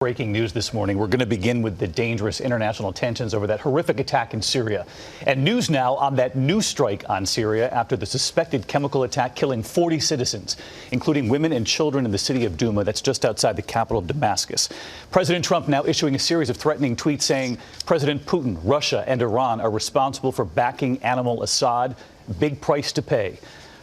Breaking news this morning. We're going to begin with the dangerous international tensions over that horrific attack in Syria. And news now on that new strike on Syria after the suspected chemical attack killing 40 citizens, including women and children in the city of Douma, that's just outside the capital of Damascus. President Trump now issuing a series of threatening tweets saying President Putin, Russia and Iran are responsible for backing al-Assad. Big price to pay.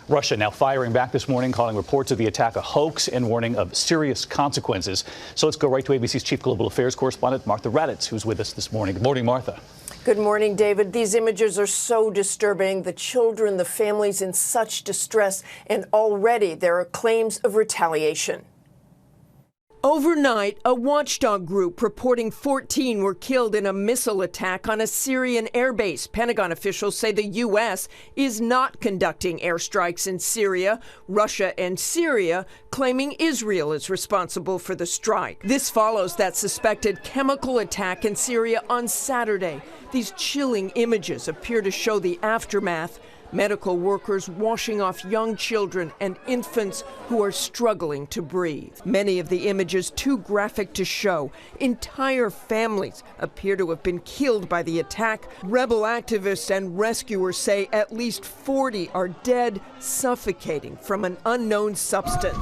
Russia now firing back this morning, calling reports of the attack a hoax and warning of serious consequences. So let's go right to ABC's chief global affairs correspondent, Martha Raddatz, who's with us this morning. Good morning, Martha. Good morning, David. These images are so disturbing. The children, the families in such distress, and already there are claims of retaliation. Overnight, a watchdog group reporting 14 were killed in a missile attack on a Syrian airbase. Pentagon officials say the U.S. is not conducting airstrikes in Syria. Russia and Syria claiming Israel is responsible for the strike. This follows that suspected chemical attack in Syria on Saturday. These chilling images appear to show the aftermath. Medical workers washing off young children and infants who are struggling to breathe. Many of the images too graphic to show. Entire families appear to have been killed by the attack. Rebel activists and rescuers say at least 40 are dead, suffocating from an unknown substance.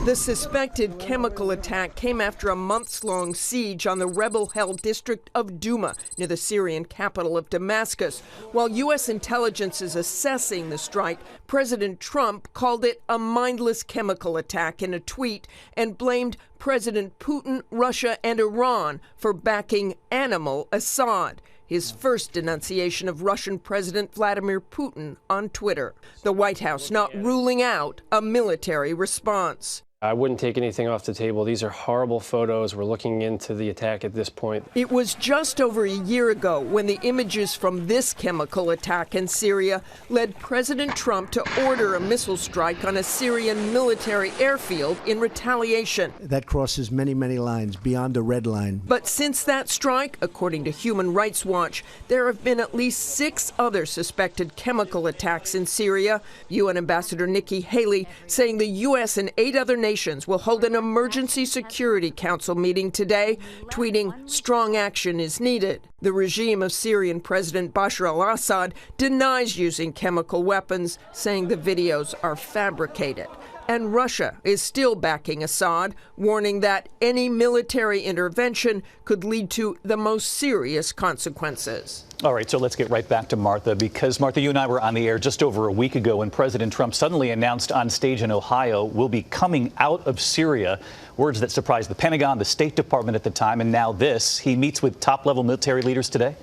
The suspected chemical attack came after a months-long siege on the rebel-held district of Douma, near the Syrian capital of Damascus. While U.S. intelligence is assessing the strike, President Trump called it a mindless chemical attack in a tweet and blamed President Putin, Russia, and Iran for backing al-Assad. His first denunciation of Russian President Vladimir Putin on Twitter. The White House not ruling out a military response. I wouldn't take anything off the table. These are horrible photos. We're looking into the attack at this point. It was just over a year ago when the images from this chemical attack in Syria led President Trump to order a missile strike on a Syrian military airfield in retaliation. That crosses many, many lines beyond a red line. But since that strike, according to Human Rights Watch, there have been at least 6 other suspected chemical attacks in Syria. UN Ambassador Nikki Haley saying the U.S. and 8 other nations will hold an emergency Security Council meeting today, tweeting strong action is needed. The regime of Syrian President Bashar al-Assad denies using chemical weapons, saying the videos are fabricated. And Russia is still backing Assad, warning that any military intervention could lead to the most serious consequences. All right, so let's get right back to Martha, because, Martha, you and I were on the air just over a week ago when President Trump suddenly announced on stage in Ohio, we'll be coming out of Syria. Words that surprised the Pentagon, the State Department at the time, and now this. He meets with top-level military leaders today.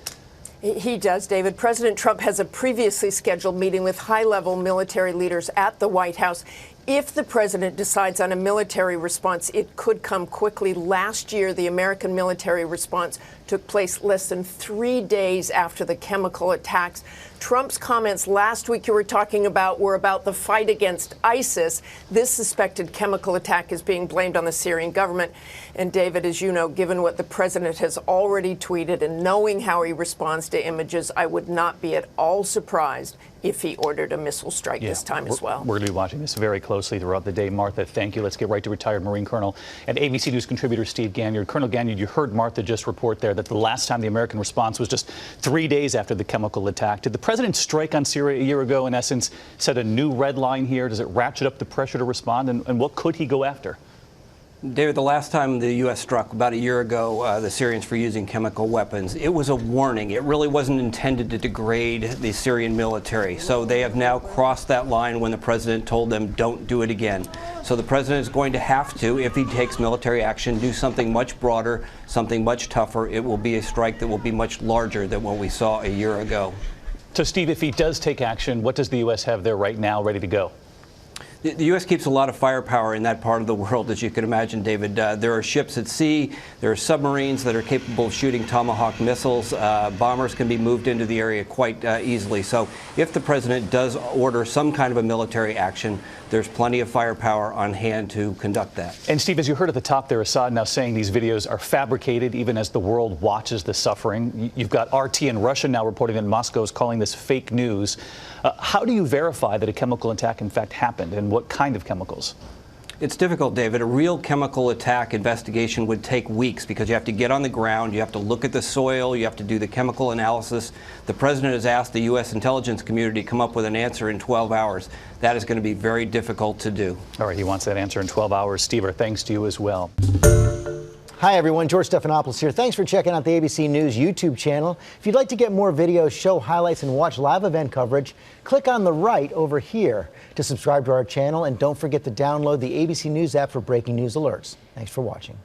He does, David. President Trump has a previously scheduled meeting with high-level military leaders at the White House. If the president decides on a military response, it could come quickly. Last year, the American military response took place less than 3 days after the chemical attacks. Trump's comments last week you were talking about were about the fight against ISIS. This suspected chemical attack is being blamed on the Syrian government. And David, as you know, given what the president has already tweeted and knowing how he responds to images, I would not be at all surprised if he ordered a missile strike this time as well. We're going to be watching this very closely throughout the day. Martha, thank you. Let's get right to retired Marine Colonel and ABC News contributor Steve Ganyard. Colonel Ganyard, you heard Martha just report there that the last time the American response was just 3 days after the chemical attack. Did the president's strike on Syria a year ago, in essence, set a new red line here? Does it ratchet up the pressure to respond? And what could he go after? David, the last time the U.S. struck, about a year ago, the Syrians for using chemical weapons, it was a warning. It really wasn't intended to degrade the Syrian military. So they have now crossed that line when the president told them, don't do it again. So the president is going to have to, if he takes military action, do something much broader, something much tougher. It will be a strike that will be much larger than what we saw a year ago. So, Steve, if he does take action, what does the U.S. have there right now ready to go? The U.S. keeps a lot of firepower in that part of the world, as you can imagine, David. There are ships at sea. There are submarines that are capable of shooting Tomahawk missiles. Bombers can be moved into the area quite easily. So if the president does order some kind of a military action, there's plenty of firepower on hand to conduct that. And, Steve, as you heard at the top there, Assad now saying these videos are fabricated even as the world watches the suffering. You've got RT in Russia now reporting that Moscow is calling this fake news. How do you verify that a chemical attack, in fact, happened, and what kind of chemicals? It's difficult, David. A real chemical attack investigation would take weeks because you have to get on the ground, you have to look at the soil, you have to do the chemical analysis. The president has asked the U.S. intelligence community to come up with an answer in 12 hours. That is going to be very difficult to do. All right, he wants that answer in 12 hours. Steve, our thanks to you as well. Hi, everyone. George Stephanopoulos here. Thanks for checking out the ABC News YouTube channel. If you'd like to get more videos, show highlights, and watch live event coverage, click on the right over here to subscribe to our channel. And don't forget to download the ABC News app for breaking news alerts. Thanks for watching.